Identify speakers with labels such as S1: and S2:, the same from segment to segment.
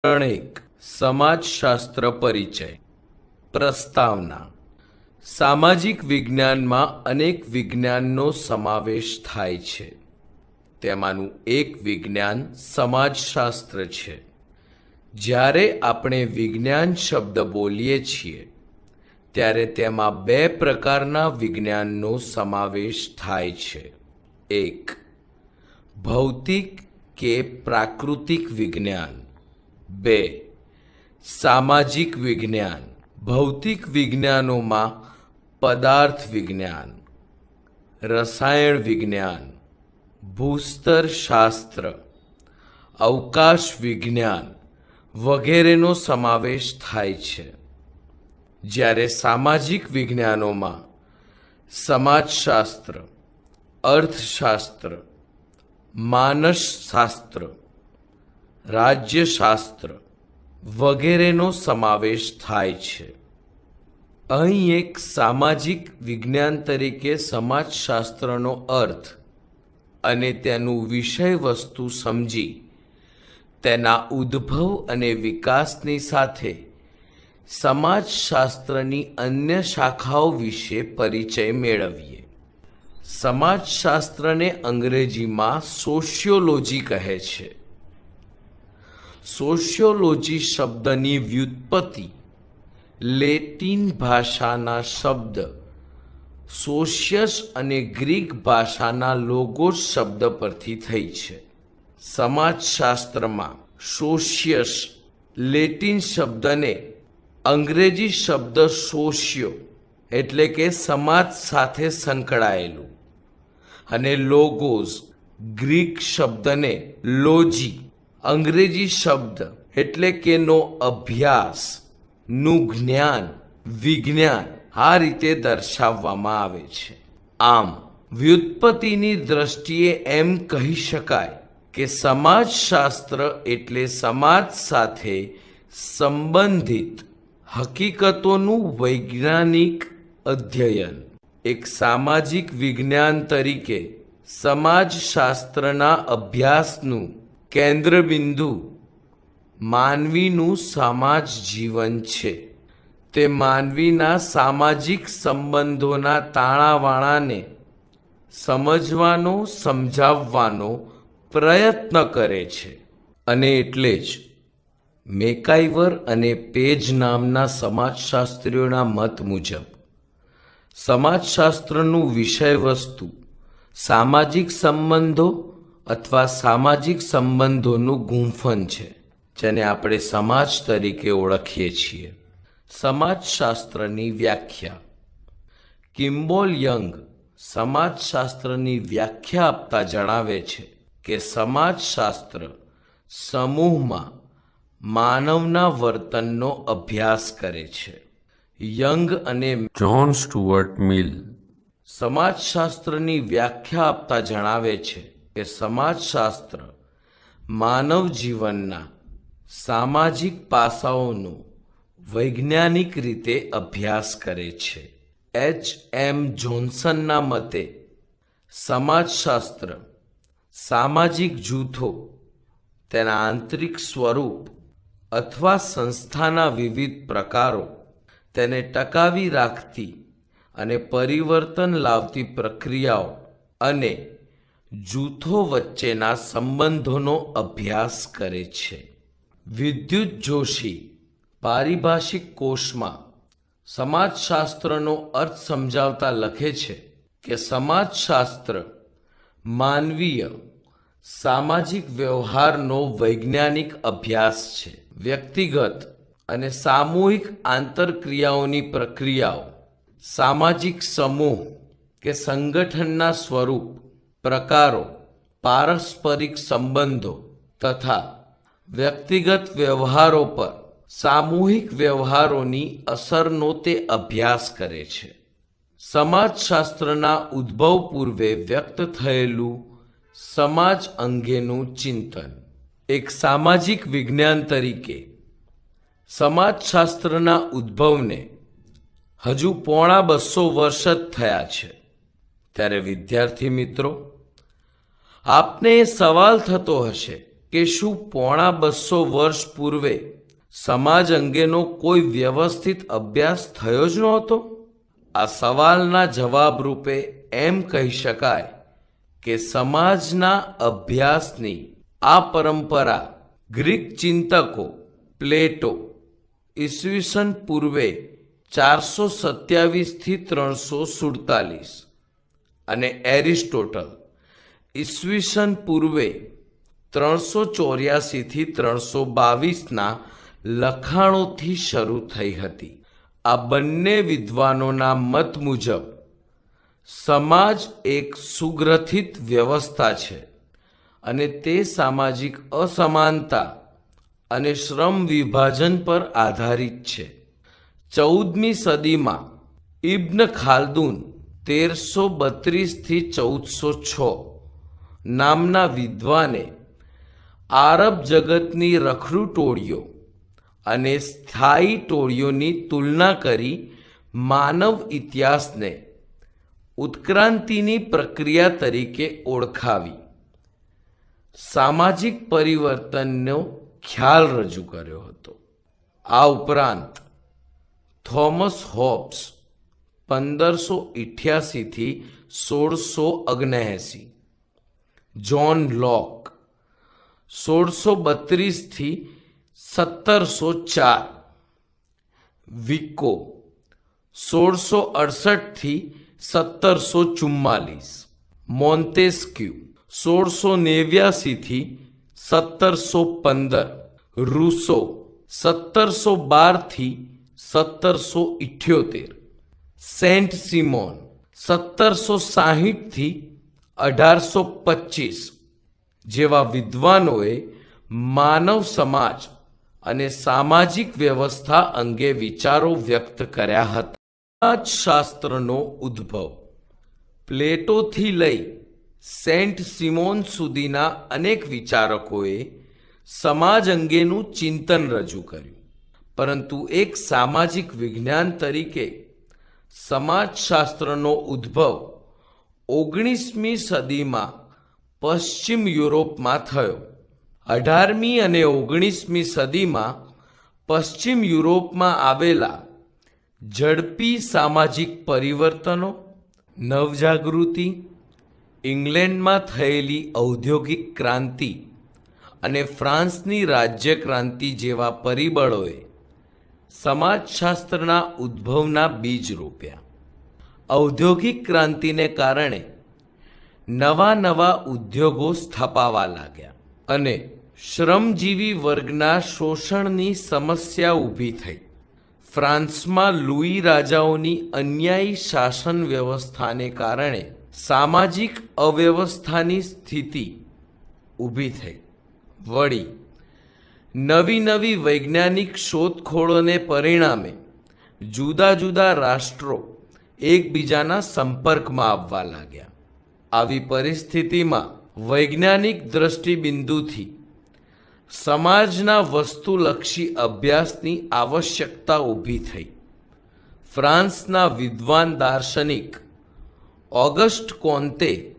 S1: એક સમાજશાસ્ત્ર પરિચય પ્રસ્તાવના સામાજિક વિજ્ઞાનમાં અનેક વિજ્ઞાનનો સમાવેશ થાય છે. તેમાંનું એક વિજ્ઞાન સમાજશાસ્ત્ર છે. જ્યારે આપણે વિજ્ઞાન શબ્દ બોલીએ છીએ ત્યારે તેમાં બે પ્રકારના વિજ્ઞાનનો સમાવેશ થાય છે. એક ભૌતિક કે પ્રાકૃતિક વિજ્ઞાન. બે સામાજિક વિજ્ઞાન. ભૌતિક વિજ્ઞાનોમાં પદાર્થ વિજ્ઞાન, રસાયણ વિજ્ઞાન, ભૂસ્તરશાસ્ત્ર, અવકાશ વિજ્ઞાન વગેરેનો સમાવેશ થાય છે. જ્યારે સામાજિક વિજ્ઞાનોમાં સમાજશાસ્ત્ર, અર્થશાસ્ત્ર, માનસશાસ્ત્ર, રાજ્યશાસ્ત્ર વગેરેનો સમાવેશ થાય છે. અહીં એક સામાજિક વિજ્ઞાન તરીકે સમાજશાસ્ત્રનો અર્થ અને તેનું વિષય વસ્તુ સમજી તેના ઉદ્ભવ અને વિકાસની સાથે સમાજશાસ્ત્રની અન્ય શાખાઓ વિશે પરિચય મેળવીએ. સમાજશાસ્ત્રને અંગ્રેજીમાં સોશિયોલોજી કહે છે. સોશિયોલોજી શબ્દની વ્યુત્પત્તિ લેટિન ભાષાના શબ્દ સોશિયસ અને ગ્રીક ભાષાના લોગોસ શબ્દ પરથી થઈ છે. સમાજશાસ્ત્રમાં સોશિયસ લેટિન શબ્દને અંગ્રેજી શબ્દ સોશિયો એટલે કે સમાજ સાથે સંકળાયેલું અને લોગોસ ગ્રીક શબ્દને લોજી અંગ્રેજી શબ્દ એટલે કે નો અભ્યાસ નું જ્ઞાન વિજ્ઞાન આ રીતે દર્શાવવામાં આવે છે. આમ વ્યુત્પત્તિની દ્રષ્ટિએ એમ કહી શકાય કે સમાજશાસ્ત્ર એટલે સમાજ સાથે સંબંધિત હકીકતોનું વૈજ્ઞાનિક અધ્યયન. એક સામાજિક વિજ્ઞાન તરીકે સમાજશાસ્ત્રના અભ્યાસનું કેન્દ્રબિંદુ માનવીનું સમાજ જીવન છે. તે માનવીના સામાજિક સંબંધોના તાણાવાણાને સમજવાનો સમજાવવાનો પ્રયત્ન કરે છે. અને એટલે જ મેકાઈવર અને પેજ નામના સમાજશાસ્ત્રીઓના મત મુજબ સમાજશાસ્ત્રનું વિષય વસ્તુ સામાજિક સંબંધો અથવા સામાજિક સંબંધોનું ગુંફન છે, જેને આપણે સમાજ તરીકે ઓળખીએ છીએ. સમાજશાસ્ત્રની વ્યાખ્યા. કિમ્બોલ યંગ સમાજશાસ્ત્રની વ્યાખ્યા આપતા જણાવે છે કે સમાજશાસ્ત્ર સમૂહમાં માનવના વર્તનનો અભ્યાસ કરે છે. યંગ અને
S2: જ્હોન સ્ટુઅર્ટ મિલ
S1: સમાજશાસ્ત્રની વ્યાખ્યા આપતા જણાવે છે કે સમાજશાસ્ત્ર માનવ જીવનના સામાજિક પાસાઓનો વૈજ્ઞાનિક રીતે અભ્યાસ કરે છે. એચ.એમ. જોન્સનના મતે સમાજશાસ્ત્ર સામાજિક જૂથો, તેના આંતરિક સ્વરૂપ અથવા સંસ્થાના વિવિધ પ્રકારો, તેને ટકાવી રાખતી અને પરિવર્તન લાવતી પ્રક્રિયાઓ અને જૂથો વચ્ચેના સંબંધોનો અભ્યાસ કરે છે. વિદ્યુત જોશી પારિભાષિક કોષમાં સમાજશાસ્ત્રનો અર્થ સમજાવતા લખે છે કે સમાજશાસ્ત્ર માનવીય સામાજિક વ્યવહારનો વૈજ્ઞાનિક અભ્યાસ છે. વ્યક્તિગત અને સામૂહિક આંતરક્રિયાઓની પ્રક્રિયાઓ, સામાજિક સમૂહ કે સંગઠનના સ્વરૂપ, પ્રકારો, પારસ્પરિક સંબંધો તથા વ્યક્તિગત વ્યવહારો પર સામૂહિક વ્યવહારોની અસરનો તે અભ્યાસ કરે છે. સમાજશાસ્ત્રના ઉદ્ભવ પૂર્વે વ્યક્ત થયેલું સમાજ અંગેનું ચિંતન. એક સામાજિક વિજ્ઞાન તરીકે સમાજશાસ્ત્રના ઉદ્ભવને હજુ પોણા 200 વર્ષ જ થયા છે. ત્યારે વિદ્યાર્થી મિત્રો, આપને એ સવાલ થતો હશે કે શું પોણા 200 વર્ષ પૂર્વે સમાજ અંગેનો કોઈ વ્યવસ્થિત અભ્યાસ થયો જ નહોતો? આ સવાલના જવાબ રૂપે એમ કહી શકાય કે સમાજના અભ્યાસની આ પરંપરા ગ્રીક ચિંતકો પ્લેટો ઈસવીસન પૂર્વે 427 થી 347 અને એરિસ્ટોટલ ઈસવીસન પૂર્વે 384 થી 322ના લખાણોથી શરૂ થઈ હતી. આ બંને વિદ્વાનોના મત મુજબ સમાજ એક સુગ્રથિત વ્યવસ્થા છે અને તે સામાજિક અસમાનતા અને શ્રમ વિભાજન પર આધારિત છે. 14મી સદીમાં ઇબ્ન ખાલ્દુન 1332 થી 1406 નામના વિદ્વાને આરબ જગતની રખડુ ટોળીઓ અને સ્થાયી ટોળીઓની તુલના કરી માનવ ઇતિહાસને ઉત્ક્રાંતિની પ્રક્રિયા તરીકે ઓળખાવી સામાજિક પરિવર્તનનો ખ્યાલ રજૂ કર્યો હતો. આ ઉપરાંત થોમસ હોબ્સ 1588 થી 1679, જ્હોન લોક 1632 થી 1704, વિકો 1668 થી 1744, મોન્ટેસ્ક્યુ 1689 થી 1715, રૂસો 1712 થી 1778, સેન્ટ સિમોન 1760 થી 1825 જેવા વિદ્વાનોએ માનવ સમાજ અને સામાજિક વ્યવસ્થા અંગે વિચારો વ્યક્ત કર્યા હતા. સમાજશાસ્ત્રનો ઉદ્ભવ પ્લેટોથી લઈ સેન્ટ સિમોન સુધીના અનેક વિચારકોએ સમાજ અંગેનું ચિંતન રજૂ કર્યું, પરંતુ એક સામાજિક વિજ્ઞાન તરીકે સમાજશાસ્ત્રનો ઉદ્ભવ 19મી સદીમાં પશ્ચિમ યુરોપમાં થયો. 18મી અને 19મી સદીમાં પશ્ચિમ યુરોપમાં આવેલા ઝડપી સામાજિક પરિવર્તનો, નવજાગૃતિ, ઇંગ્લેન્ડમાં થયેલી ઔદ્યોગિક ક્રાંતિ અને ફ્રાન્સની રાજ્ય ક્રાંતિ જેવા પરિબળોએ સમાજશાસ્ત્રના ઉદ્ભવના બીજ રોપ્યા. ઔદ્યોગિક ક્રાંતિને કારણે નવા નવા ઉદ્યોગો સ્થપાવા લાગ્યા અને શ્રમજીવી વર્ગના શોષણની સમસ્યા ઊભી થઈ. ફ્રાન્સમાં લુઈ રાજાઓની અન્યાયી શાસન વ્યવસ્થાને કારણે સામાજિક અવ્યવસ્થાની સ્થિતિ ઊભી થઈ. વળી નવી નવી વૈજ્ઞાનિક શોધખોળોને પરિણામે જુદા જુદા રાષ્ટ્રો એકબીજાના સંપર્કમાં આવવા લાગ્યા. આવી પરિસ્થિતિમાં વૈજ્ઞાનિક દ્રષ્ટિબિંદુથી સમાજના વસ્તુલક્ષી અભ્યાસની આવશ્યકતા ઊભી થઈ. ફ્રાન્સના વિદ્વાન દાર્શનિક ઓગસ્ટ કોન્તે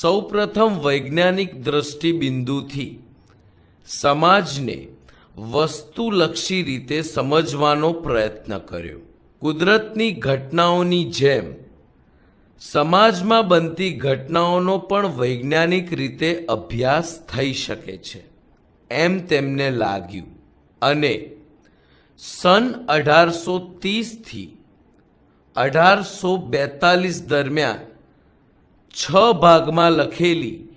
S1: સૌપ્રથમ વૈજ્ઞાનિક દ્રષ્ટિબિંદુથી સમાજને વસ્તુલક્ષી રીતે સમજવાનો પ્રયત્ન કર્યો. કુદરતની ઘટનાઓની જેમ સમાજમાં બનતી ઘટનાઓનો પણ વૈજ્ઞાનિક રીતે અભ્યાસ થઈ શકે છે એમ તેમને લાગ્યું અને સન 1830 થી 1842 દરમિયાન 6 ભાગમાં લખેલી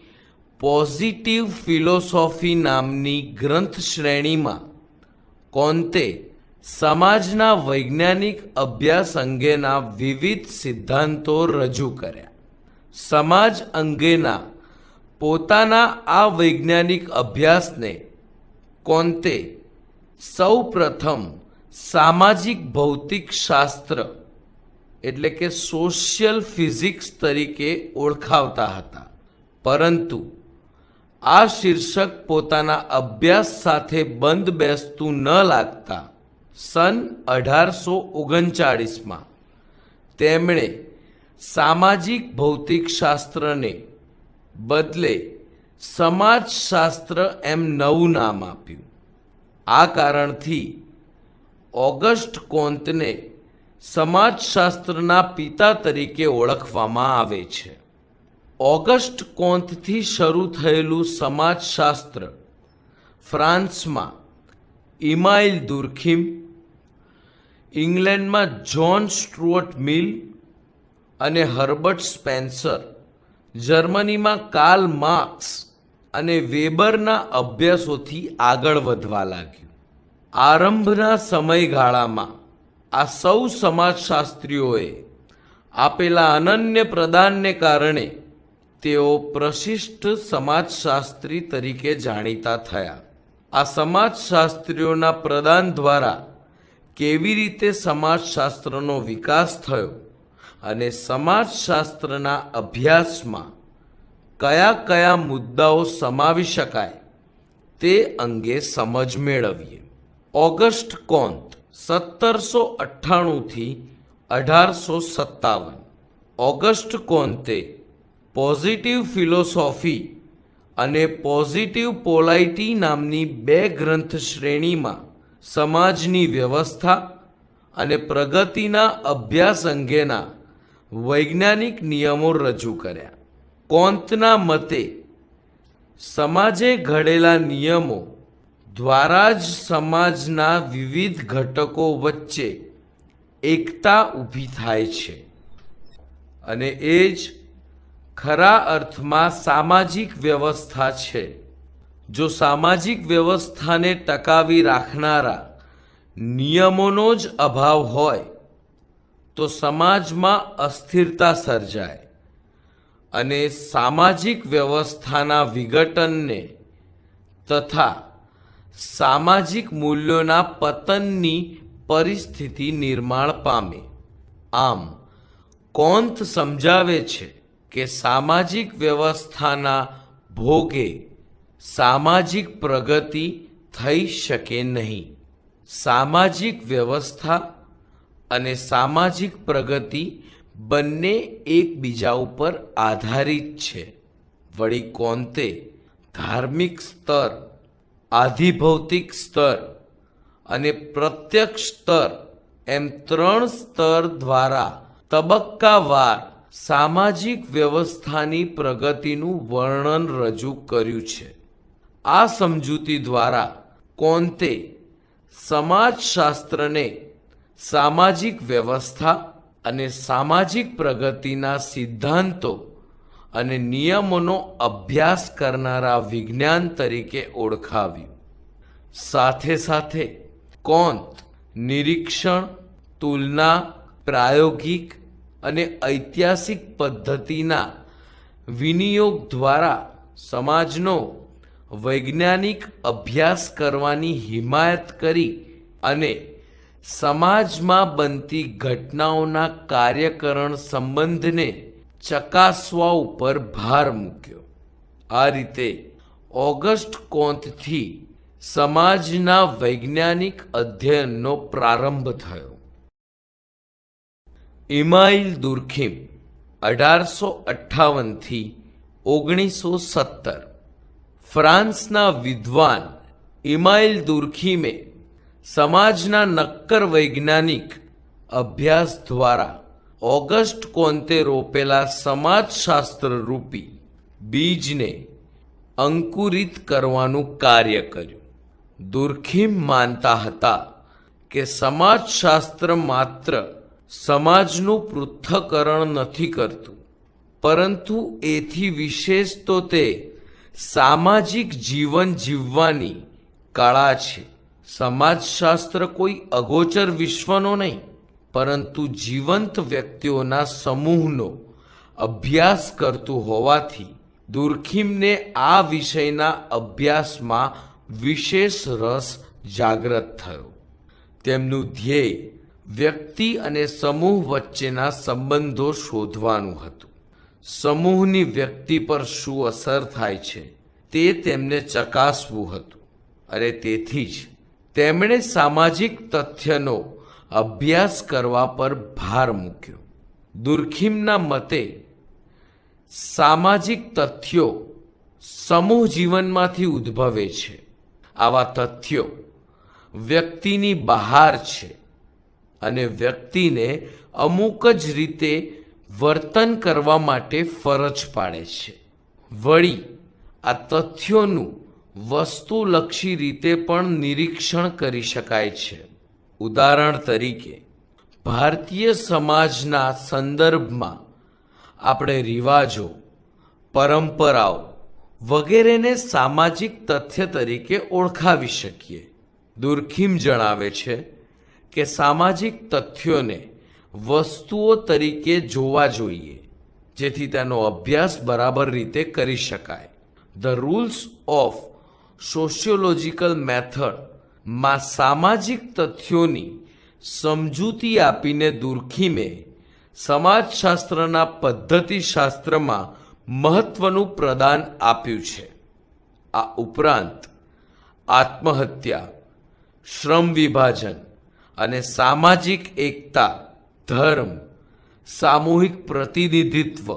S1: પોઝિટિવ ફિલોસોફી નામની ગ્રંથ શ્રેણીમાં કોન્તે સમાજના વૈજ્ઞાનિક અભ્યાસ અંગેના વિવિધ સિદ્ધાંતો રજૂ કર્યા. સમાજ અંગેના પોતાના આ વૈજ્ઞાનિક અભ્યાસને કોન્તે સૌ પ્રથમ સામાજિક ભૌતિક શાસ્ત્ર એટલે કે સોશિયલ ફિઝિક્સ તરીકે ઓળખાવતા હતા, પરંતુ આ શીર્ષક પોતાના અભ્યાસ સાથે બંધ બેસતું ન લાગતા સન 1839માં તેમણે સામાજિક ભૌતિક શાસ્ત્રને બદલે સમાજશાસ્ત્ર એમ નવું નામ આપ્યું. આ કારણથી ઓગસ્ટ કોન્તને સમાજશાસ્ત્રના પિતા તરીકે ઓળખવામાં આવે છે. ઓગસ્ટ કોન્તથી શરૂ થયેલું સમાજશાસ્ત્ર ફ્રાન્સમાં ઇમાઇલ દુર્ખીમ, ઇંગ્લેન્ડમાં જ્હોન સ્ટુઅર્ટ મિલ અને હર્બર્ટ સ્પેન્સર, જર્મનીમાં કાર્લ માર્ક્સ અને વેબરના અભ્યાસોથી આગળ વધવા લાગ્યું. આરંભના સમયગાળામાં આ સૌ સમાજશાસ્ત્રીઓએ આપેલા અનન્ય પ્રદાનને કારણે તેઓ પ્રશિષ્ટ સમાજશાસ્ત્રી તરીકે જાણીતા થયા. આ સમાજશાસ્ત્રીઓના પ્રદાન દ્વારા કેવી રીતે સમાજશાસ્ત્રનો વિકાસ થયો અને સમાજશાસ્ત્રના અભ્યાસમાં કયા કયા મુદ્દાઓ સમાવી શકાય તે અંગે સમજ મેળવીએ. ઓગસ્ટ કોન્ત 1798થી 1857. ઓગસ્ટ કોન્તે પોઝિટિવ ફિલોસોફી અને પોઝિટિવ પોલાઇટી નામની બે ગ્રંથ શ્રેણીમાં સમાજની વ્યવસ્થા અને પ્રગતિના અભ્યાસ અંગેના વૈજ્ઞાનિક નિયમો રજૂ કર્યા. કોન્તના મતે સમાજે ઘડેલા નિયમો દ્વારા જ સમાજના વિવિધ ઘટકો વચ્ચે એકતા ઊભી થાય છે અને એ જ ખરા અર્થમાં સામાજિક વ્યવસ્થા છે. જો સામાજિક વ્યવસ્થાને ટકાવી રાખનારા નિયમોનો જ અભાવ હોય તો સમાજમાં અસ્થિરતા સર્જાય અને સામાજિક વ્યવસ્થાના વિઘટનને તથા સામાજિક મૂલ્યોના પતનની પરિસ્થિતિ નિર્માણ પામે. આમ કોન્ત સમજાવે છે કે સામાજિક વ્યવસ્થાના ભોગે સામાજિક પ્રગતિ થઈ શકે નહીં. સામાજિક વ્યવસ્થા અને સામાજિક પ્રગતિ બંને એકબીજા ઉપર આધારિત છે. વળી કોન્તે ધાર્મિક સ્તર, આધિભૌતિક સ્તર અને પ્રત્યક્ષ સ્તર એમ 3 સ્તર દ્વારા તબક્કાવાર સામાજિક વ્યવસ્થાની પ્રગતિનું વર્ણન રજૂ કર્યું છે. આ સમજૂતી દ્વારા કોન્તે સમાજશાસ્ત્રને સામાજિક વ્યવસ્થા અને સામાજિક પ્રગતિના સિદ્ધાંતો અને નિયમોનો અભ્યાસ કરનારા વિજ્ઞાન તરીકે ઓળખાવ્યું. સાથે સાથે કોન્ત નિરીક્ષણ, તુલના, પ્રાયોગિક અને ઐતિહાસિક પદ્ધતિના વિનિયોગ દ્વારા સમાજનો વૈજ્ઞાનિક અભ્યાસ કરવાની હિમાયત કરી અને સમાજમાં બનતી ઘટનાઓના કાર્યકરણ સંબંધને ચકાસવા ઉપર ભાર મૂક્યો. આ રીતે ઓગસ્ટ કોન્તથી સમાજના વૈજ્ઞાનિક અધ્યયનનો પ્રારંભ થયો. ઇમાઇલ દુર્ખીમ 1858થી 1917. ફ્રાન્સના વિદ્વાન ઇમાઇલ દુર્ખીમે સમાજના નક્કર વૈજ્ઞાનિક અભ્યાસ દ્વારા ઓગસ્ટ કોન્તે રોપેલા સમાજશાસ્ત્ર રૂપી બીજને અંકુરિત કરવાનું કાર્ય કર્યું. દુર્ખીમ માનતા હતા કે સમાજશાસ્ત્ર માત્ર સમાજનું પૃથ્થકરણ નથી કરતું, પરંતુ એથી વિશેષ તો તે સામાજિક જીવન જીવવાની કળા છે. સમાજશાસ્ત્ર કોઈ અગોચર વિશ્વનો નહીં, પરંતુ જીવંત વ્યક્તિઓના સમૂહનો અભ્યાસ કરતું હોવાથી દુર્ખીમને આ વિષયના અભ્યાસમાં વિશેષ રસ જાગૃત થયો. તેમનું ધ્યેય વ્યક્તિ અને સમૂહ વચ્ચેના સંબંધો શોધવાનું હતું. સમૂહની વ્યક્તિ પર શું અસર થાય છે તે તેમને ચકાસવું હતું અને તેથી જ તેમણે સામાજિક તથ્યનો અભ્યાસ કરવા પર ભાર મૂક્યો. દુર્ખીમના મતે સામાજિક તથ્યો સમૂહ જીવનમાંથી ઉદ્ભવે છે. આવા તથ્યો વ્યક્તિની બહાર છે અને વ્યક્તિને અમુક જ રીતે વર્તન કરવા માટે ફરજ પાડે છે. વળી આ તથ્યોનું વસ્તુલક્ષી રીતે પણ નિરીક્ષણ કરી શકાય છે. ઉદાહરણ તરીકે ભારતીય સમાજના સંદર્ભમાં આપણે રિવાજો, પરંપરાઓ વગેરેને સામાજિક તથ્ય તરીકે ઓળખાવી શકીએ. દુર્ખીમ જણાવે છે કે સામાજિક તથ્યોને વસ્તુઓ તરીકે જોવા જોઈએ જેથી તેનો અભ્યાસ બરાબર રીતે કરી શકાય. The rules of sociological method માં સામાજિક તથ્યોની સમજૂતી આપીને દુર્ખીમે સમાજશાસ્ત્રના પદ્ધતિશાસ્ત્રમાં મહત્વનું પ્રદાન આપ્યું છે. આ ઉપરાંત આત્મહત્યા, શ્રમ વિભાજન અને સામાજિક એકતા, ધર્મ, સામૂહિક પ્રતિનિધિત્વ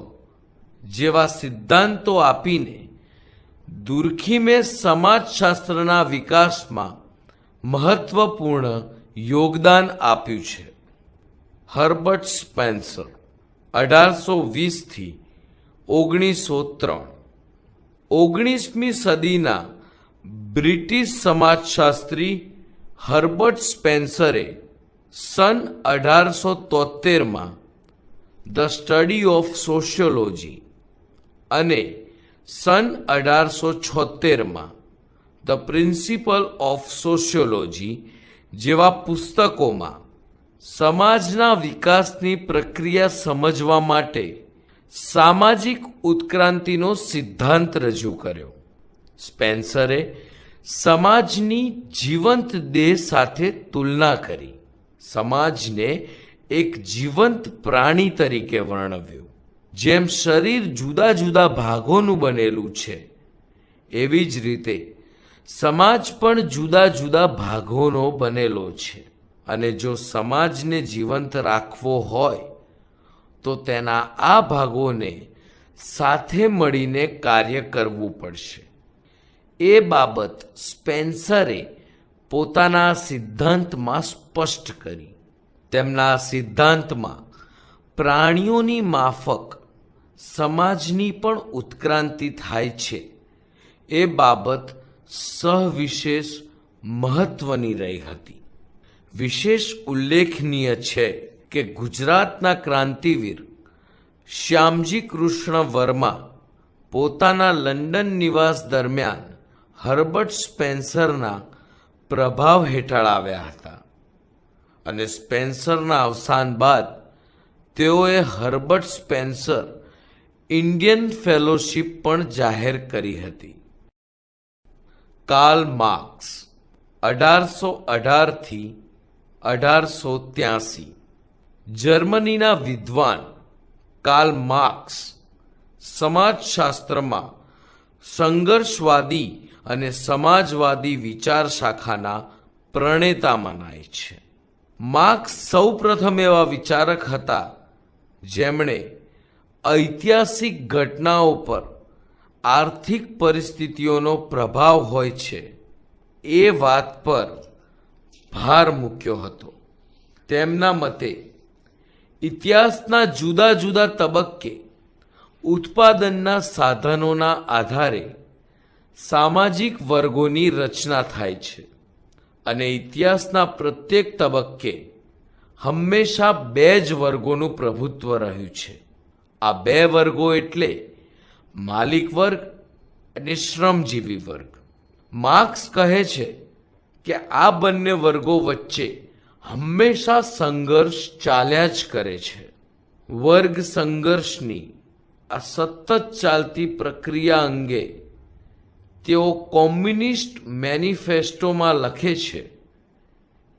S1: જેવા સિદ્ધાંતો આપીને દુર્ખીમે સમાજશાસ્ત્રના વિકાસમાં મહત્વપૂર્ણ યોગદાન આપ્યું છે. હર્બર્ટ સ્પેન્સર 1820 થી 1903 19મી સદીના બ્રિટિશ સમાજશાસ્ત્રી હર્બર્ટ સ્પેન્સરે સન 1873માં ધ સ્ટડી ઓફ સોશિયોલોજી અને સન 1876માં ધ પ્રિન્સિપલ ઓફ સોશિયોલોજી જેવા પુસ્તકોમાં સમાજના વિકાસની પ્રક્રિયા સમજવા માટે સામાજિક ઉત્ક્રાંતિનો સિદ્ધાંત રજૂ કર્યો. સ્પેન્સરે સમાજની જીવંત દેહ સાથે તુલના કરી, સમાજને એક જીવંત પ્રાણી તરીકે વર્ણવ્યું. જેમ શરીર જુદા જુદા ભાગોનું બનેલું છે, એવી જ રીતે સમાજ પણ જુદા જુદા ભાગોનો બનેલો છે અને જો સમાજને જીવંત રાખવો હોય તો તેના આ ભાગોને સાથે મળીને કાર્ય કરવું પડશે. એ બાબત સ્પેન્સરે પોતાના સિદ્ધાંતમાં સ્પષ્ટ કરી. તેમના સિદ્ધાંતમાં પ્રાણીઓની માફક સમાજની પણ ઉત્ક્રાંતિ થાય છે એ બાબત સવિશેષ મહત્વની રહી હતી. વિશેષ ઉલ્લેખનીય છે કે ગુજરાતના ક્રાંતિવીર શ્યામજી કૃષ્ણ વર્મા પોતાના લંડન નિવાસ દરમિયાન હર્બર્ટ સ્પેન્સરના પ્રભાવ હેઠળ આવ્યા હતા અને સ્પેન્સરના અવસાન બાદ તેઓએ હર્બર્ટ સ્પેન્સર ઇન્ડિયન ફેલોશિપ પણ જાહેર કરી હતી. કાર્લ માર્ક્સ 1818 થી 1883 જર્મનીના વિદ્વાન કાર્લ માર્ક્સ સમાજશાસ્ત્રમાં સંઘર્ષવાદી અને સમાજવાદી વિચાર શાખાના પ્રણેતા મનાય છે. માર્ક્સ સૌપ્રથમ એવા વિચારક હતા જેમણે ઐતિહાસિક ઘટનાઓ પર આર્થિક પરિસ્થિતિઓનો પ્રભાવ હોય છે એ વાત પર ભાર મૂક્યો હતો. તેમના મતે ઇતિહાસના જુદા જુદા તબક્કે ઉત્પાદનના સાધનોના આધારે સામાજિક વર્ગોની રચના થાય છે અને ઇતિહાસના પ્રત્યેક તબક્કે હંમેશા બે જ વર્ગોનું પ્રભુત્વ રહ્યું છે. આ બે વર્ગો એટલે માલિક વર્ગ અને શ્રમજીવી વર્ગ. માર્ક્સ કહે છે કે આ બંને વર્ગો વચ્ચે હંમેશા સંઘર્ષ ચાલ્યા જ કરે છે. વર્ગ સંઘર્ષની આ સતત ચાલતી પ્રક્રિયા અંગે તેઓ કોમ્યુનિસ્ટ મેનિફેસ્ટોમાં લખે છે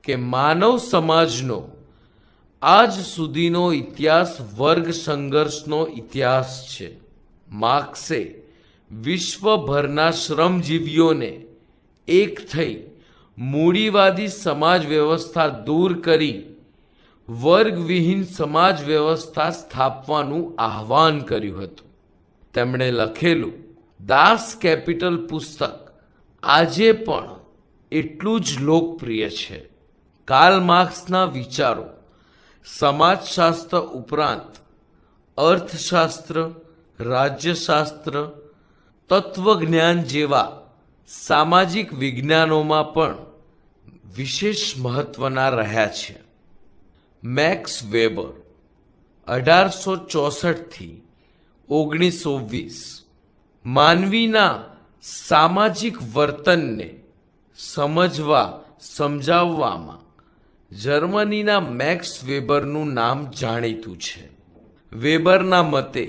S1: કે માનવ સમાજનો આજ સુધીનો ઇતિહાસ વર્ગ સંઘર્ષનો ઇતિહાસ છે. માર્ક્સે વિશ્વભરના શ્રમજીવીઓને એક થઈ મૂડીવાદી સમાજ વ્યવસ્થા દૂર કરી વર્ગવિહીન સમાજ વ્યવસ્થા સ્થાપવાનું આહ્વાન કર્યું હતું. તેમણે લખેલું દાસ કેપિટલ પુસ્તક આજે પણ એટલું જ લોકપ્રિય છે. કાર્લ માર્ક્સના વિચારો સમાજશાસ્ત્ર ઉપરાંત અર્થશાસ્ત્ર, રાજ્યશાસ્ત્ર, તત્વજ્ઞાન જેવા સામાજિક વિજ્ઞાનોમાં પણ વિશેષ મહત્વના રહ્યા છે. મેક્સ વેબર 1864 થી 1920 માનવીના સામાજિક વર્તનને સમજાવવામાં જર્મનીના મેક્સ વેબરનું નામ જાણીતું છે. વેબરના મતે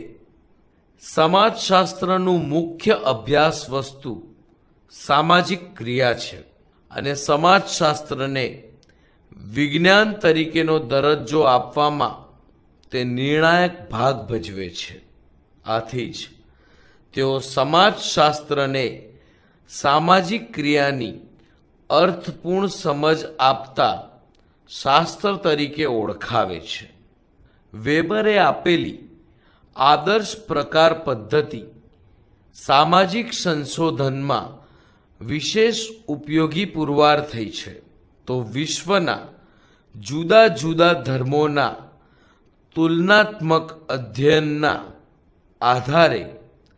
S1: સમાજશાસ્ત્રનું મુખ્ય અભ્યાસ વસ્તુ સામાજિક ક્રિયા છે અને સમાજશાસ્ત્રને વિજ્ઞાન તરીકેનો દરજ્જો આપવામાં તે નિર્ણાયક ભાગ ભજવે છે. આથી જ તેઓ સમાજશાસ્ત્રને સામાજિક ક્રિયાની અર્થપૂર્ણ સમજ આપતા શાસ્ત્ર તરીકે ઓળખાવે છે. વેબરે આપેલી આદર્શ પ્રકાર પદ્ધતિ સામાજિક સંશોધનમાં વિશેષ ઉપયોગી પુરવાર થઈ છે. તો વિશ્વના જુદા જુદા ધર્મોના તુલનાત્મક અધ્યયનના આધારે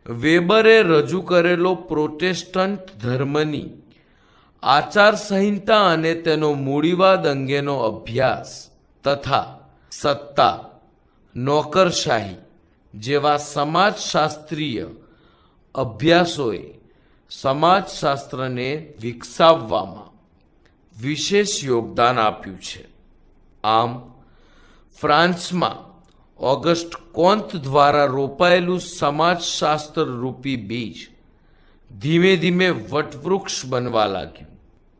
S1: વેબરે રજૂ કરેલો પ્રોટેસ્ટન્ટ ધર્મની આચારસંહિતા અને તેનો મૂડીવાદ અંગેનો અભ્યાસ તથા સત્તા, નોકરશાહી જેવા સમાજશાસ્ત્રીય અભ્યાસોએ સમાજશાસ્ત્રને વિકસાવવામાં વિશેષ યોગદાન આપ્યું છે. આમ ફ્રાન્સમાં ઓગસ્ટ કોન્ત દ્વારા રોપાયેલું સમાજશાસ્ત્ર રૂપી બીજ ધીમે ધીમે વટવૃક્ષ બનવા લાગ્યું.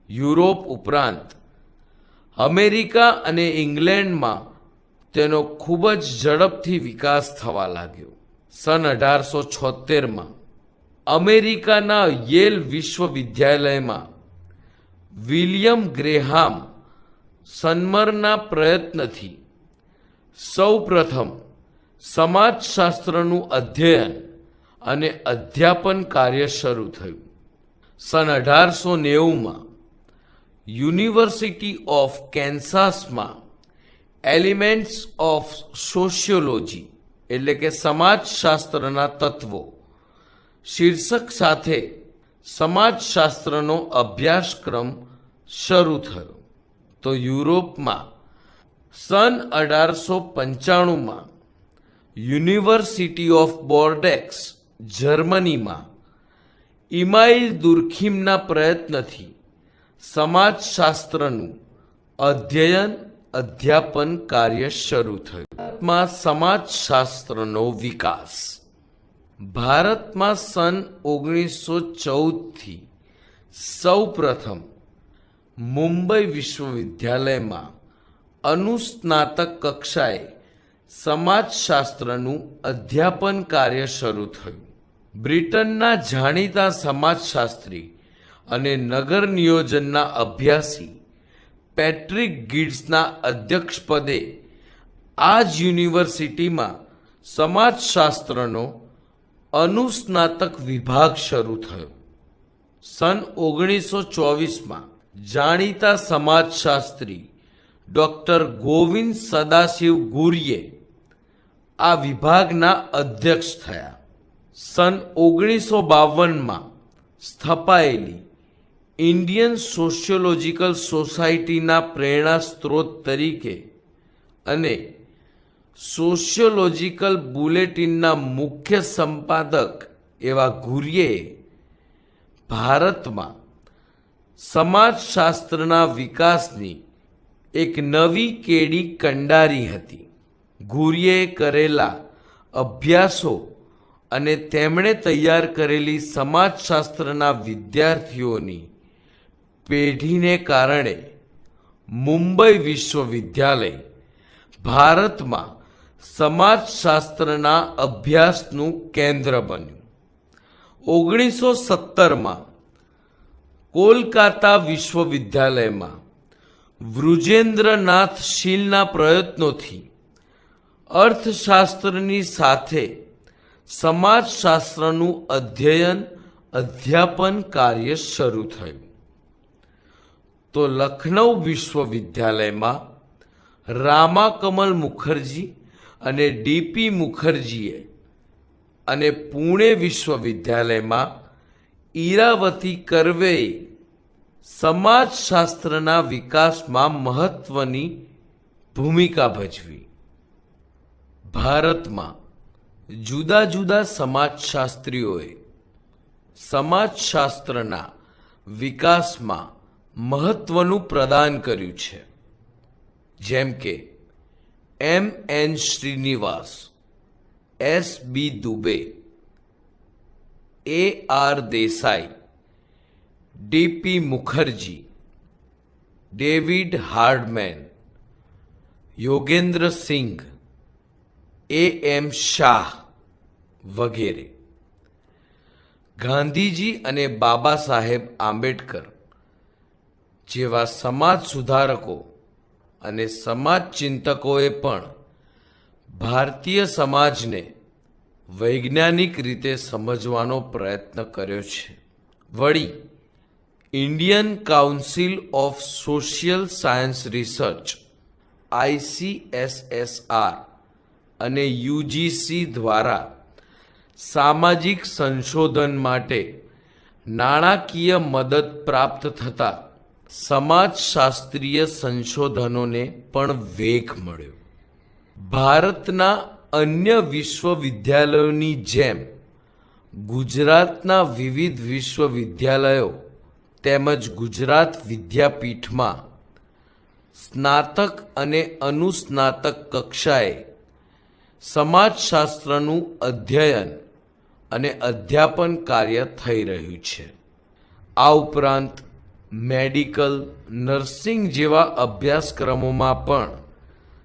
S1: યુરોપ ઉપરાંત અમેરિકા અને ઇંગ્લેન્ડમાં તેનો ખૂબ જ ઝડપથી વિકાસ થવા લાગ્યો. સન 1876માં અમેરિકાના યેલ વિશ્વવિદ્યાલયમાં વિલિયમ ગ્રેહામ સન્મરના પ્રયત્નથી સૌપ્રથમ સમાજશાસ્ત્રનું અધ્યયન અને અધ્યાપન કાર્ય શરૂ થયું. સન 1890માં યુનિવર્સિટી ઓફ કેન્સાસમાં એલિમેન્ટ્સ ઓફ સોશિયોલોજી એટલે કે સમાજશાસ્ત્રના તત્વો શીર્ષક સાથે સમાજશાસ્ત્રનો અભ્યાસક્રમ શરૂ થયો. તો યુરોપમાં સન 1895માં યુનિવર્સિટી ઓફ બોર્ડેક્સ જર્મનીમાં ઇમાઇલ દુર્ખીમના પ્રયત્નથી સમાજશાસ્ત્રનું અધ્યયન અધ્યાપન કાર્ય શરૂ થયું. ભારતમાં સમાજશાસ્ત્રનો વિકાસ ભારતમાં સન 1914થી સૌપ્રથમ મુંબઈ વિશ્વવિદ્યાલયમાં અનુસ્નાતક કક્ષાએ સમાજશાસ્ત્રનું અધ્યાપન કાર્ય શરૂ થયું. બ્રિટનના જાણીતા સમાજશાસ્ત્રી અને નગર નિયોજનના અભ્યાસી પેટ્રિક ગિડ્સના અધ્યક્ષપદે આ જ યુનિવર્સિટીમાં સમાજશાસ્ત્રનો અનુસ્નાતક વિભાગ શરૂ થયો. સન 1924માં જાણીતા સમાજશાસ્ત્રી ડૉક્ટર ગોવિંદ સદાશિવ ગુર્યે આ વિભાગના અધ્યક્ષ થયા. સન 1952માં સ્થપાયેલી ઇન્ડિયન સોશિયોલોજીકલ સોસાયટીના પ્રેરણા સ્ત્રોત તરીકે અને સોશિયોલોજીકલ બુલેટિનના મુખ્ય સંપાદક એવા ગુર્યેએ ભારતમાં સમાજશાસ્ત્રના વિકાસની એક નવી કેડી કંડારી હતી. ગુર્યેએ કરેલા અભ્યાસો અને તેમણે તૈયાર કરેલી સમાજશાસ્ત્રના વિદ્યાર્થીઓની પેઢીને કારણે મુંબઈ વિશ્વવિદ્યાલય ભારતમાં સમાજશાસ્ત્રના અભ્યાસનું કેન્દ્ર બન્યું. 1917માં કોલકાતા વિશ્વવિદ્યાલયમાં વૃજેન્દ્રનાથ શીલના પ્રયત્નોથી અર્થશાસ્ત્રની સાથે સમાજશાસ્ત્રનું અધ્યાપન કાર્ય શરૂ થયું. તો લખનૌ વિશ્વવિદ્યાલયમાં રામાકમલ મુખર્જી અને ડીપી મુખર્જીએ અને પુણે વિશ્વવિદ્યાલયમાં ઈરાવતી કર્વેએ સમાજશાસ્ત્રના વિકાસમાં મહત્વની ભૂમિકા ભજવી. ભારતમાં જુદા જુદા સમાજશાસ્ત્રીઓએ સમાજશાસ્ત્રના વિકાસમાં મહત્વનું પ્રદાન કર્યું છે. જેમ કે M.N. Srinivas, S.B. Dube, A.R. Desai, D P. Mukherjee, David Hardman, Yogendra Singh, A.M. Shah વગેરે. ગાંધીજી અને બાબા સાહેબ આંબેડકર જેવા સમાજ સુધારકો અને સમાજ ચિંતકોએ પણ ભારતીય સમાજને વૈજ્ઞાનિક રીતે સમજવાનો પ્રયત્ન કર્યો છે. વળી Indian council of social science research ICSSR અને UGC દ્વારા સામાજિક સંશોધન માટે નાણાકીય મદદ પ્રાપ્ત થતાં સમાજશાસ્ત્રીય સંશોધનોને પણ વેગ મળ્યો. ભારતના અન્ય વિશ્વવિદ્યાલયોની જેમ ગુજરાતના વિવિધ વિશ્વવિદ્યાલયો તેમજ ગુજરાત વિદ્યાપીઠમાં સ્નાતક અને અનુસ્નાતક કક્ષાએ સમાજશાસ્ત્રનું અધ્યયન અને અધ્યાપન કાર્ય થઈ રહ્યું છે. આ ઉપરાંત મેડિકલ, નર્સિંગ જેવા અભ્યાસક્રમોમાં પણ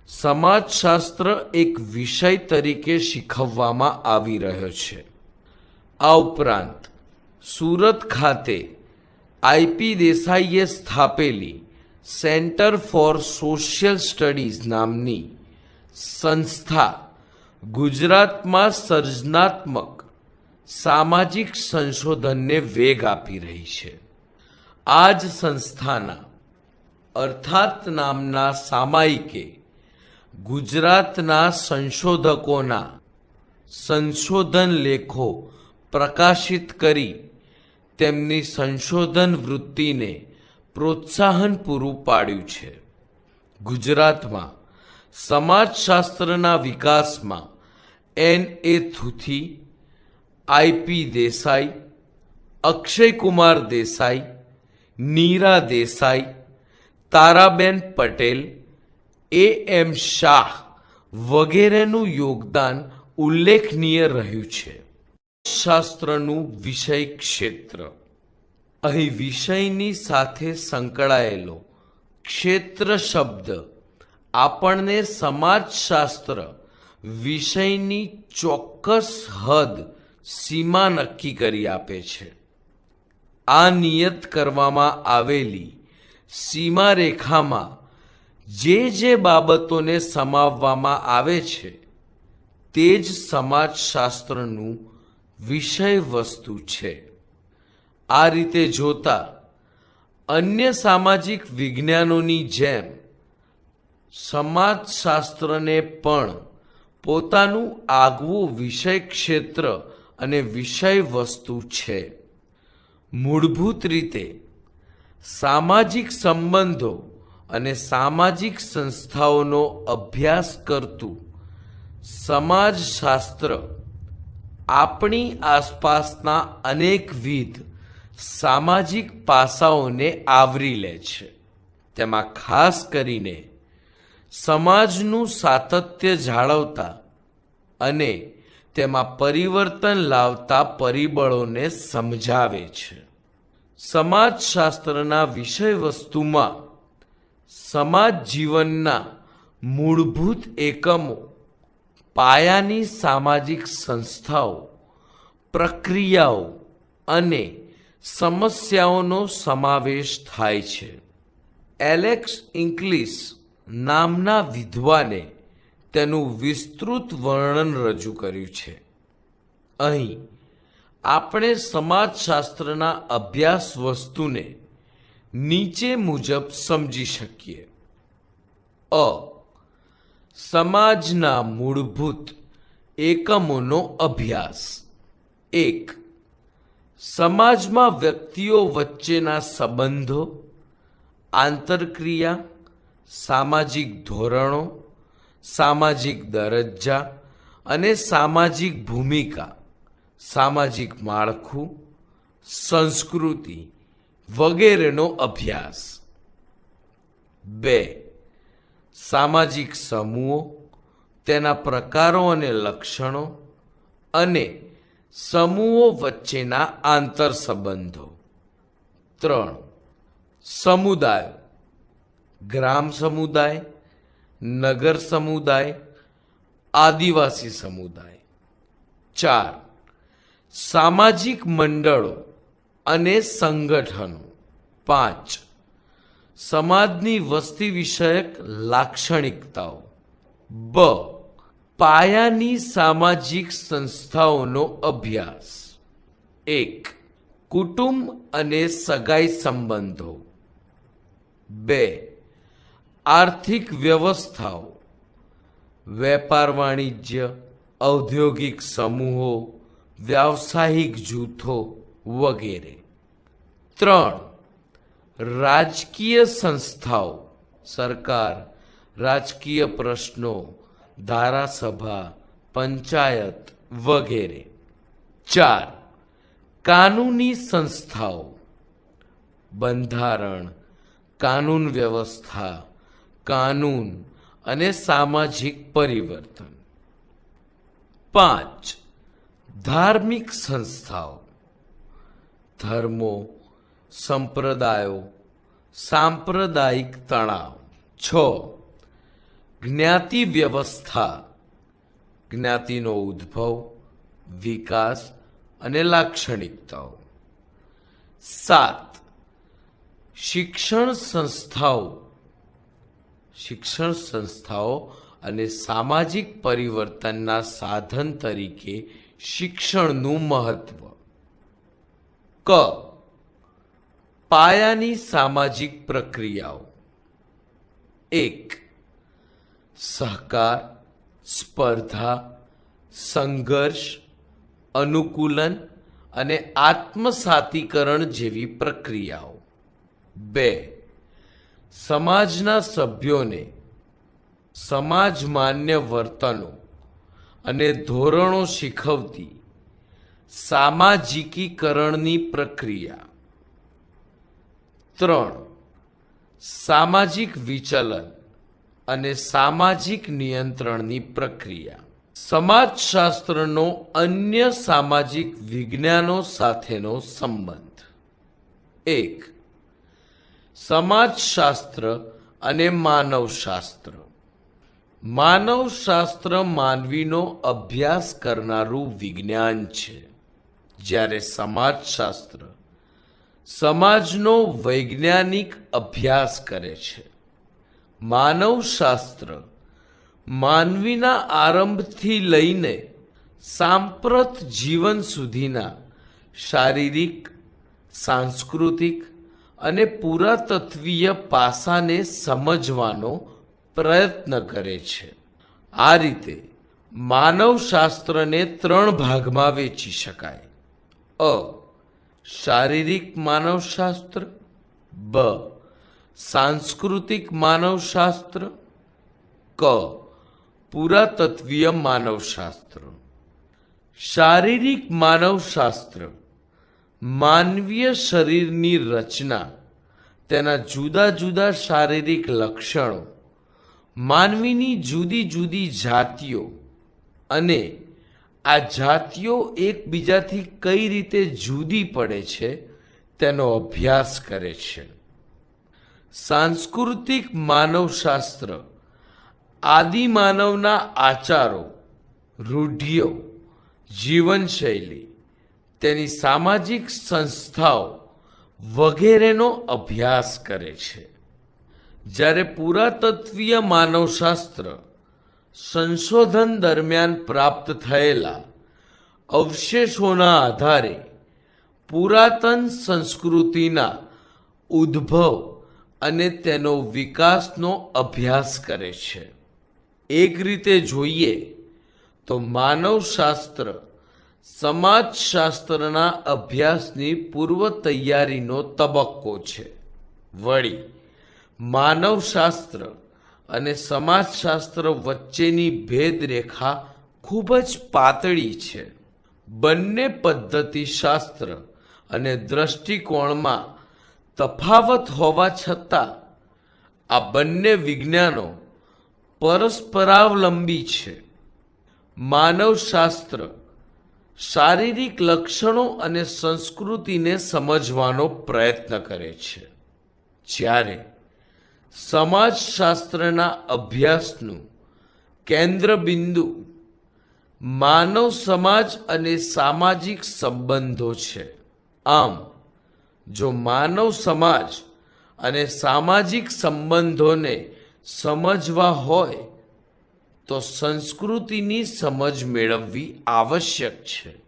S1: સમાજશાસ્ત્ર એક વિષય તરીકે શીખવવામાં આવી રહ્યો છે. આ ઉપરાંત સુરત ખાતે IP દેસાઈએ સ્થાપેલી સેન્ટર ફોર સોશિયલ સ્ટડીઝ નામની સંસ્થા ગુજરાતમાં સર્જનાત્મક સામાજિક સંશોધનને વેગ આપી રહી છે. આ જ સંસ્થાના અર્થાત નામના સામાયિકે ગુજરાતના સંશોધકોના સંશોધન લેખો પ્રકાશિત કરી તેમની સંશોધન વૃત્તિને પ્રોત્સાહન પૂરું પાડ્યું છે. ગુજરાતમાં સમાજશાસ્ત્રના વિકાસમાં N.A. થુથી, IP દેસાઈ, અક્ષયકુમાર દેસાઈ, નીરા દેસાઈ, તારાબેન પટેલ, A.M. શાહ વગેરેનું યોગદાન ઉલ્લેખનીય રહ્યું છે. શાસ્ત્રનું વિષય ક્ષેત્ર. અહીં વિષયની સાથે સંકળાયેલો ક્ષેત્ર શબ્દ આપણને સમાજશાસ્ત્ર વિષયની ચોક્કસ હદ સીમા નક્કી કરી આપે છે. આ નિયત કરવામાં આવેલી સીમારેખામાં જે બાબતોને સમાવવામાં આવે છે તે જ સમાજશાસ્ત્રનું વિષય વસ્તુ છે. આ રીતે જોતા અન્ય સામાજિક વિજ્ઞાનોની જેમ સમાજશાસ્ત્રને પણ પોતાનું આગવું વિષય ક્ષેત્ર અને વિષય વસ્તુ છે. મૂળભૂત રીતે સામાજિક સંબંધો અને સામાજિક સંસ્થાઓનો અભ્યાસ કરતું સમાજશાસ્ત્ર આપણી આસપાસના અનેકવિધ સામાજિક પાસાઓને આવરી લે છે. તેમાં ખાસ કરીને સમાજનું સાતત્ય જાળવતા અને તેમાં પરિવર્તન લાવતા પરિબળોને સમજાવે છે. સમાજશાસ્ત્રના વિષયવસ્તુમાં સમાજ જીવનના મૂળભૂત એકમો, પાયાની સામાજિક સંસ્થાઓ, પ્રક્રિયાઓ અને સમસ્યાઓનો સમાવેશ થાય છે. એલેક્સ ઇન્કલિસ નામના વિદ્વાને તેનું વિસ્તૃત વર્ણન રજૂ કર્યું છે. અહીં આપણે સમાજશાસ્ત્રના અભ્યાસ વસ્તુને નીચે મુજબ સમજી શકીએ. અ. સમાજના મૂળભૂત એકમોનો અભ્યાસ. 1. સમાજમાં વ્યક્તિઓ વચ્ચેના સંબંધો, આંતરક્રિયા, સામાજિક ધોરણો, સામાજિક દરજ્જા અને સામાજિક ભૂમિકા, સામાજિક માળખું, સંસ્કૃતિ વગેરેનો અભ્યાસ. 2. સામાજિક સમૂહો, તેના પ્રકારો અને લક્ષણો અને સમૂહો વચ્ચેના આંતરસંબંધો. 3. સમુદાયો, ગ્રામ સમુદાય, નગર સમુદાય, આદિવાસી સમુદાય. 4. સામાજિક મંડળો અને સંગઠનો. 5. સમાજની વસ્તી વિષયક લાક્ષણિકતાઓ. બ. પાયાની સામાજિક સંસ્થાઓનો અભ્યાસ. 1. કુટુંબ અને સગાઈ સંબંધો. 2. આર્થિક વ્યવસ્થાઓ, વેપાર વાણિજ્ય, ઔદ્યોગિક સમૂહો, વ્યાવસાયિક જૂથો વગેરે. 3. રાજકીય સંસ્થાઓ, સરકાર, રાજકીય પ્રશ્નો, ધારાસભા, પંચાયત વગેરે. 4. કાનૂની સંસ્થાઓ, બંધારણ, કાનૂન વ્યવસ્થા, કાનૂન અને સામાજિક પરિવર્તન. 5. ધાર્મિક સંસ્થાઓ, ધર્મો, સંપ્રદાયો, સાંપ્રદાયિક તણાવ. 6. જ્ઞાતિ વ્યવસ્થા, જ્ઞાતિનો ઉદ્ભવ, વિકાસ અને લાક્ષણિકતાઓ. 7. શિક્ષણ સંસ્થાઓ અને સામાજિક પરિવર્તનના સાધન તરીકે શિક્ષણનું મહત્વ. ક. પાયાની સામાજિક પ્રક્રિયાઓ. 1. સહકાર, સ્પર્ધા, સંઘર્ષ, અનુકૂલન અને આત્મસાતીકરણ જેવી પ્રક્રિયાઓ. 2. સમાજના સભ્યોને સમાજમાન્ય વર્તનો અને ધોરણો શીખવતી સામાજિકીકરણની પ્રક્રિયા. 3. સામાજિક વિચલન અને સામાજિક નિયંત્રણની પ્રક્રિયા. સમાજશાસ્ત્રનો અન્ય સામાજિક વિજ્ઞાનો સાથેનો સંબંધ. 1. સમાજશાસ્ત્ર અને માનવશાસ્ત્ર. માનવશાસ્ત્ર માનવીનો અભ્યાસ કરનારું વિજ્ઞાન છે, જ્યારે સમાજશાસ્ત્ર સમાજનો વૈજ્ઞાનિક અભ્યાસ કરે છે. માનવશાસ્ત્ર માનવીના આરંભથી લઈને સાંપ્રત જીવન સુધીના શારીરિક, સાંસ્કૃતિક અને પુરાતત્વીય પાસાને સમજવાનો પ્રયત્ન કરે છે. આ રીતે માનવશાસ્ત્રને 3 ભાગમાં વેચી શકાય. અ. શારીરિક માનવશાસ્ત્ર. બ. સાંસ્કૃતિક માનવશાસ્ત્ર. ક. પુરાતત્વીય માનવશાસ્ત્ર. શારીરિક માનવશાસ્ત્ર માનવીય શરીરની રચના, તેના જુદા જુદા શારીરિક લક્ષણો, માનવીની જુદી જુદી જાતિઓ અને આ જાતિઓ એકબીજાથી કઈ રીતે જુદી પડે છે તેનો અભ્યાસ કરે છે. સાંસ્કૃતિક માનવશાસ્ત્ર આદિમાનવના આચારો, રૂઢિઓ, જીવનશૈલી, તેની સામાજિક સંસ્થાઓ વગેરેનો અભ્યાસ કરે છે. જ્યારે પુરાતત્વીય માનવશાસ્ત્ર સંશોધન દરમિયાન પ્રાપ્ત થયેલા અવશેષોના આધારે પુરાતન સંસ્કૃતિના ઉદ્ભવ અને તેનો વિકાસનો અભ્યાસ કરે છે. એક રીતે જોઈએ તો માનવશાસ્ત્ર સમાજશાસ્ત્રના અભ્યાસની પૂર્વ તૈયારીનો તબક્કો છે. વળી માનવશાસ્ત્ર અને સમાજશાસ્ત્ર વચ્ચેની ભેદરેખા ખૂબ જ પાતળી છે. બંને પદ્ધતિશાસ્ત્ર અને દ્રષ્ટિકોણમાં તફાવત હોવા છતાં આ બંને વિજ્ઞાનો પરસ્પરાવલંબી છે. માનવશાસ્ત્ર શારીરિક લક્ષણો અને સંસ્કૃતિને સમજવાનો પ્રયત્ન કરે છે, જ્યારે સમાજશાસ્ત્રના અભ્યાસનું કેન્દ્રબિંદુ માનવ સમાજ અને સામાજિક સંબંધો છે. આમ જો માનવ સમાજ અને સામાજિક સંબંધોને સમજવા હોય તો સંસ્કૃતિની સમજ મેળવવી આવશ્યક છે.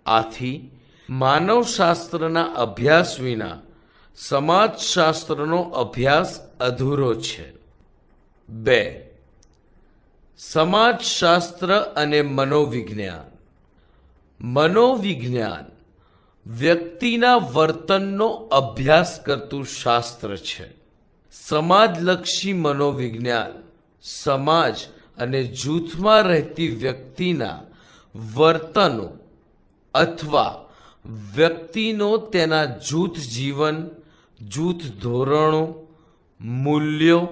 S1: આથી માનવશાસ્ત્રના અભ્યાસ વિના સમાજશાસ્ત્રનો અભ્યાસ અધૂરો છે. 2. સમાજશાસ્ત્ર અને મનોવિજ્ઞાન. મનોવિજ્ઞાન વ્યક્તિના વર્તનનો અભ્યાસ કરતું શાસ્ત્ર છે. સમાજલક્ષી મનોવિજ્ઞાન સમાજ અને જૂથમાં રહેતી વ્યક્તિના વર્તનો અથવા વ્યક્તિનો તેના જૂથ જીવન, જૂથ ધોરણો, મૂલ્યો,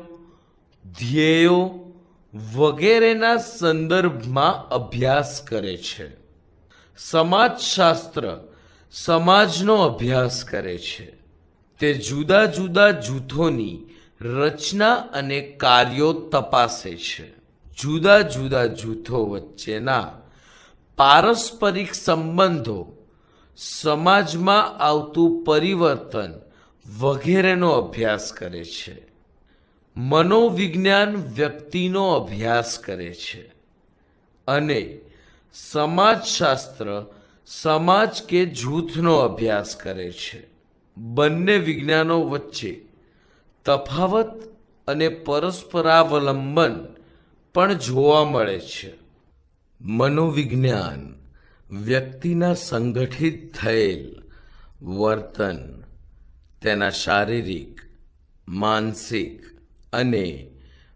S1: ધ્યેયો વગેરેના સંદર્ભમાં અભ્યાસ કરે છે. સમાજશાસ્ત્ર સમાજનો અભ્યાસ કરે છે. તે જુદા જુદા જૂથોની રચના અને કાર્યો તપાસે છે. જુદા જુદા જૂથો વચ્ચેના પારસ્પરિક સંબંધો, સમાજમાં આવતું પરિવર્તન વગેરેનો અભ્યાસ કરે છે. મનોવિજ્ઞાન વ્યક્તિનો અભ્યાસ કરે છે અને સમાજશાસ્ત્ર સમાજ કે જૂથનો અભ્યાસ કરે છે. બંને વિજ્ઞાનો વચ્ચે તફાવત અને પરસ્પરાવલંબન પણ જોવા મળે છે. મનોવિજ્ઞાન વ્યક્તિના સંગઠિત થયેલ વર્તન, તેના શારીરિક, માનસિક અને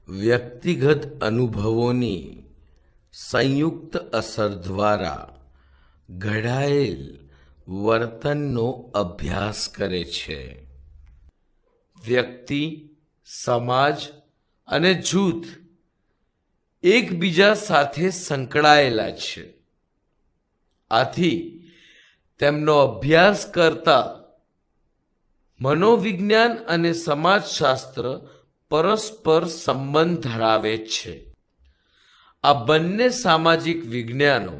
S1: વ્યક્તિગત અનુભવોની સંયુક્ત અસર દ્વારા ઘડાયેલ વર્તનનો અભ્યાસ કરે છે. વ્યક્તિ, સમાજ અને જૂથ એકબીજા સાથે સંકળાયેલા છે. આથી તેમનો અભ્યાસ કરતા મનોવિજ્ઞાન અને સમાજશાસ્ત્ર પરસ્પર સંબંધ ધરાવે છે. આ બંને સામાજિક વિજ્ઞાનો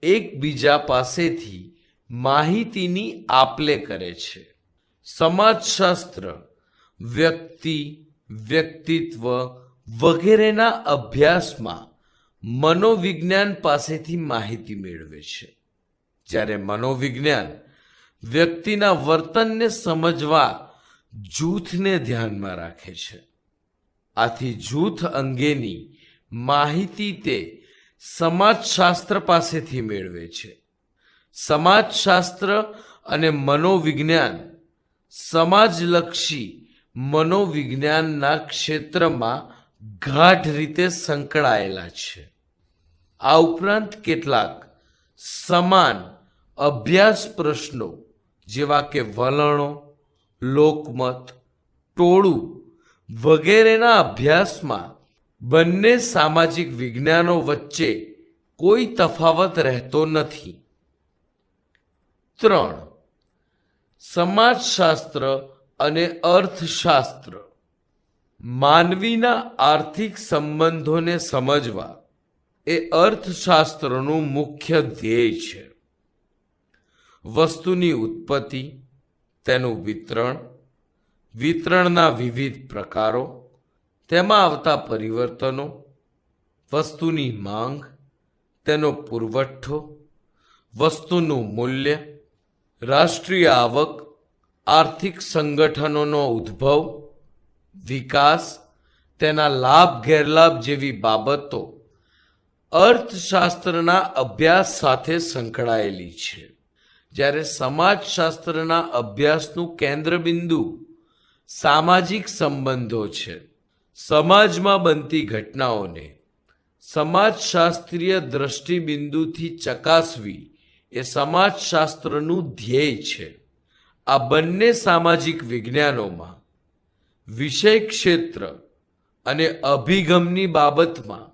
S1: એકબીજા પાસેથી માહિતીની આપ-લે કરે છે. સમાજશાસ્ત્ર વ્યક્તિ, વ્યક્તિત્વ વગેરેના અભ્યાસમાં મનોવિજ્ઞાન પાસેથી માહિતી મેળવે છે, જ્યારે મનોવિજ્ઞાન વ્યક્તિના વર્તનને સમજવા જૂથને ધ્યાનમાં રાખે છે. આથી જૂથ અંગેની માહિતી તે સમાજશાસ્ત્ર પાસેથી મેળવે છે. સમાજશાસ્ત્ર અને મનોવિજ્ઞાન સમાજલક્ષી મનોવિજ્ઞાનના ક્ષેત્રમાં ગાઢ રીતે સંકળાયેલા છે. આ ઉપરાંત કેટલાક સમાન અભ્યાસ પ્રશ્નો જેવા કે વલણો, લોકમત, ટોળું વગેરેના અભ્યાસમાં બંને સામાજિક વિજ્ઞાનો વચ્ચે કોઈ તફાવત રહેતો નથી. 3. સમાજશાસ્ત્ર અને અર્થશાસ્ત્ર. માનવીના આર્થિક સંબંધોને સમજવા એ અર્થશાસ્ત્રનું મુખ્ય ધ્યેય છે. વસ્તુની ઉત્પત્તિ, તેનું વિતરણ, વિતરણના વિવિધ પ્રકારો, તેમાં આવતા પરિવર્તનો, વસ્તુની માંગ, તેનો પુરવઠો વસ્તુનું મૂલ્ય, રાષ્ટ્રીય આવક, આર્થિક સંગઠનોનો ઉદ્ભવ, વિકાસ, તેના લાભ ગેરલાભ જેવી બાબતો અર્થશાસ્ત્રના અભ્યાસ સાથે સંકળાયેલી છે. જ્યારે સમાજશાસ્ત્રના અભ્યાસનું કેન્દ્રબિંદુ સામાજિક સંબંધો છે. સમાજમાં બનતી ઘટનાઓને સમાજશાસ્ત્રીય દ્રષ્ટિબિંદુથી ચકાસવી એ સમાજશાસ્ત્રનું ધ્યેય છે. આ બંને સામાજિક વિજ્ઞાનોમાં વિષય ક્ષેત્ર અને અભિગમની બાબતમાં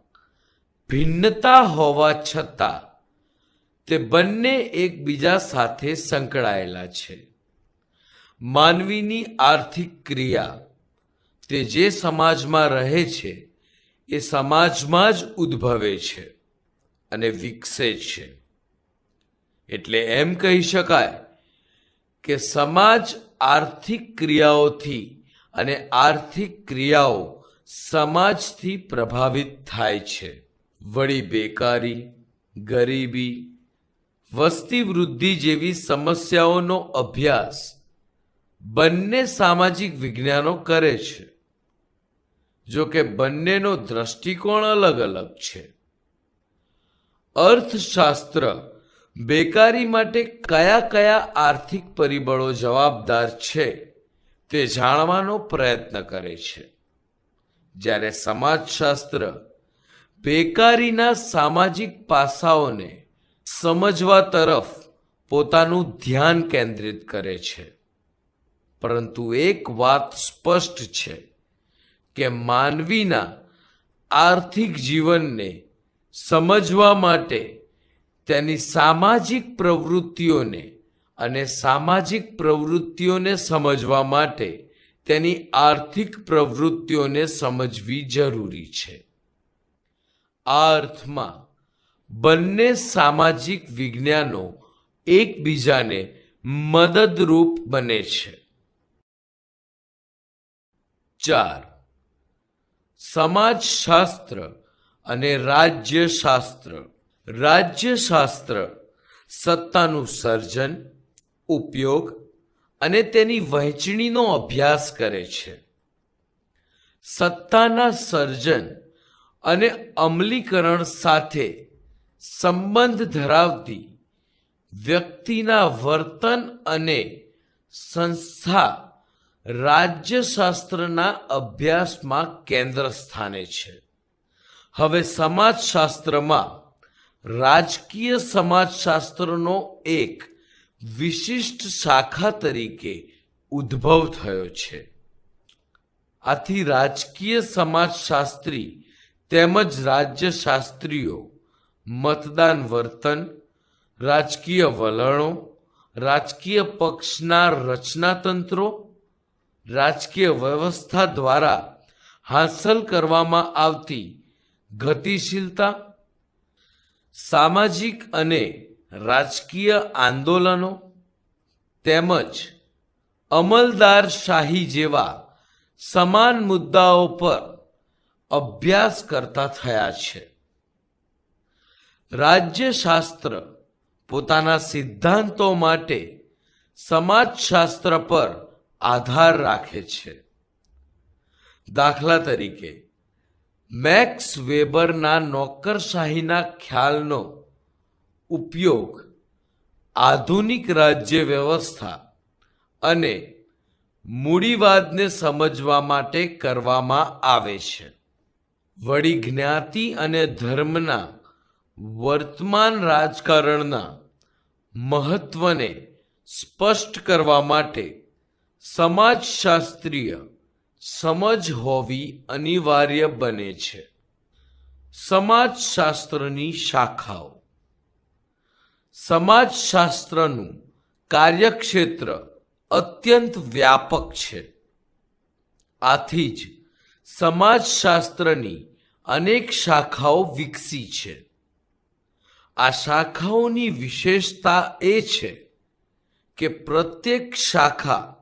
S1: ભિન્નતા હોવા છતાં તે બંને એકબીજા સાથે સંકળાયેલા છે. માનવીની આર્થિક ક્રિયા તે જે સમાજમાં રહે છે એ સમાજમાં જ ઉદ્ભવે છે અને વિકસે છે. એટલે એમ કહી શકાય કે સમાજ આર્થિક ક્રિયાઓથી અને આર્થિક ક્રિયાઓ સમાજથી પ્રભાવિત થાય છે. વળી બેકારી, ગરીબી, વસ્તી વૃદ્ધિ જેવી સમસ્યાઓનો અભ્યાસ બંને સામાજિક વિજ્ઞાનો કરે છે. જો કે બંનેનો દ્રષ્ટિકોણ અલગ અલગ છે. અર્થશાસ્ત્ર બેકારી માટે કયા કયા આર્થિક પરિબળો જવાબદાર છે તે જાણવાનો પ્રયત્ન કરે છે, જ્યારે સમાજશાસ્ત્ર બેકારીના સામાજિક પાસાઓને સમજવા તરફ પોતાનું ધ્યાન કેન્દ્રિત કરે છે. પરંતુ એક વાત સ્પષ્ટ છે કે માનવીના આર્થિક જીવનને સમજવા માટે તેની સામાજિક પ્રવૃત્તિઓને અને સામાજિક પ્રવૃત્તિઓને સમજવા માટે તેની આર્થિક પ્રવૃત્તિઓને સમજવી જરૂરી છે. આ અર્થમાં બંને સામાજિક વિજ્ઞાનો એકબીજાને મદદરૂપ બને છે. 4. સમાજશાસ્ત્ર અને રાજ્યશાસ્ત્ર. રાજ્યશાસ્ત્ર સત્તાનું સર્જન, ઉપયોગ અને તેની વહેંચણીનો અભ્યાસ કરે છે. સત્તાના સર્જન અને અમલીકરણ સાથે સંબંધ ધરાવતી વ્યક્તિના વર્તન અને સંસ્થા રાજ્યશાસ્ત્રના અભ્યાસમાં કેન્દ્ર સ્થાને છે. હવે સમાજશાસ્ત્રમાં રાજકીય સમાજશાસ્ત્રનો એક વિશિષ્ટ શાખા તરીકે ઉદ્ભવ થયો છે. આથી રાજકીય સમાજશાસ્ત્રી તેમજ રાજ્યશાસ્ત્રીઓ મતદાન વર્તન, રાજકીય વલણો, રાજકીય પક્ષના રચનાતંત્રો, રાજકીય વ્યવસ્થા દ્વારા હાંસલ કરવામાં આવતી ગતિશીલતા, સામાજિક અને રાજકીય આંદોલનો તેમજ અમલદારશાહી જેવા સમાન મુદ્દાઓ પર અભ્યાસ કરતા થયા છે. રાજ્યશાસ્ત્ર પોતાના સિદ્ધાંતો માટે સમાજશાસ્ત્ર પર આધાર રાખે છે. દાખલા તરીકે મેક્સ વેબરના નોકરશાહીના ખ્યાલનો ઉપયોગ આધુનિક રાજ્ય વ્યવસ્થા અને મૂડીવાદને સમજવા માટે કરવામાં આવે છે. વળી જ્ઞાતિ અને ધર્મના વર્તમાન રાજકારણના મહત્વને સ્પષ્ટ કરવા માટે સમાજશાસ્ત્રીય સમજ હોવી અનિવાર્ય બને છે. સમાજશાસ્ત્રની શાખાઓ. સમાજશાસ્ત્રનું કાર્યક્ષેત્ર અત્યંત વ્યાપક છે. આથી જ સમાજશાસ્ત્રની અનેક શાખાઓ વિકસી છે. આ શાખાઓની વિશેષતા એ છે કે પ્રત્યેક શાખા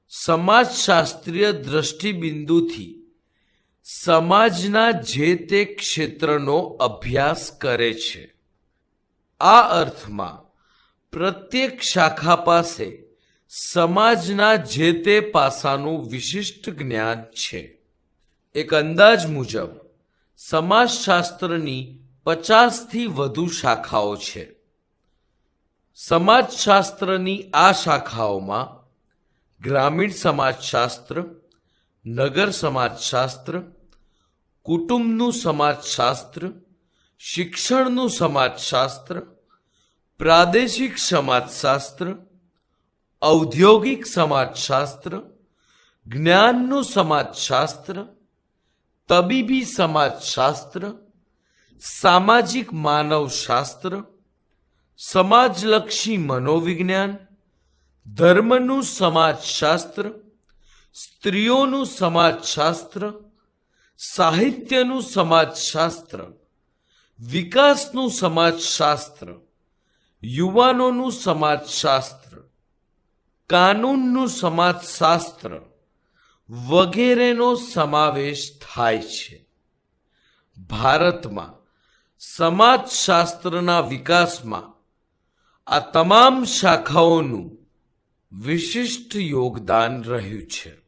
S1: સમાજશાસ્ત્રીય દ્રષ્ટિબિંદુથી સમાજના જે તે ક્ષેત્રનો અભ્યાસ કરે છે. આ અર્થમાં પ્રત્યેક શાખા પાસે સમાજના જે તે પાસાનું વિશિષ્ટ જ્ઞાન છે. એક અંદાજ મુજબ સમાજશાસ્ત્રની 50થી વધુ શાખાઓ છે. સમાજશાસ્ત્રની આ શાખાઓમાં ગ્રામીણ સમાજશાસ્ત્ર, નગર સમાજશાસ્ત્ર, કુટુંબનું સમાજશાસ્ત્ર, શિક્ષણનું સમાજશાસ્ત્ર, પ્રાદેશિક સમાજશાસ્ત્ર, ઔદ્યોગિક સમાજશાસ્ત્ર, જ્ઞાનનું સમાજશાસ્ત્ર, તબીબી સમાજશાસ્ત્ર, સામાજિક માનવશાસ્ત્ર, સમાજલક્ષી મનોવિજ્ઞાન, ધર્મનું સમાજશાસ્ત્ર, સ્ત્રીઓનું સમાજશાસ્ત્ર, સાહિત્યનું સમાજશાસ્ત્ર, વિકાસનું સમાજશાસ્ત્ર, યુવાનોનું સમાજશાસ્ત્ર, કાનૂનનું સમાજશાસ્ત્ર વગેરેનો સમાવેશ થાય છે. ભારતમાં સમાજશાસ્ત્રના વિકાસમાં આ તમામ શાખાઓનું વિશિષ્ટ યોગદાન રહ્યું છે.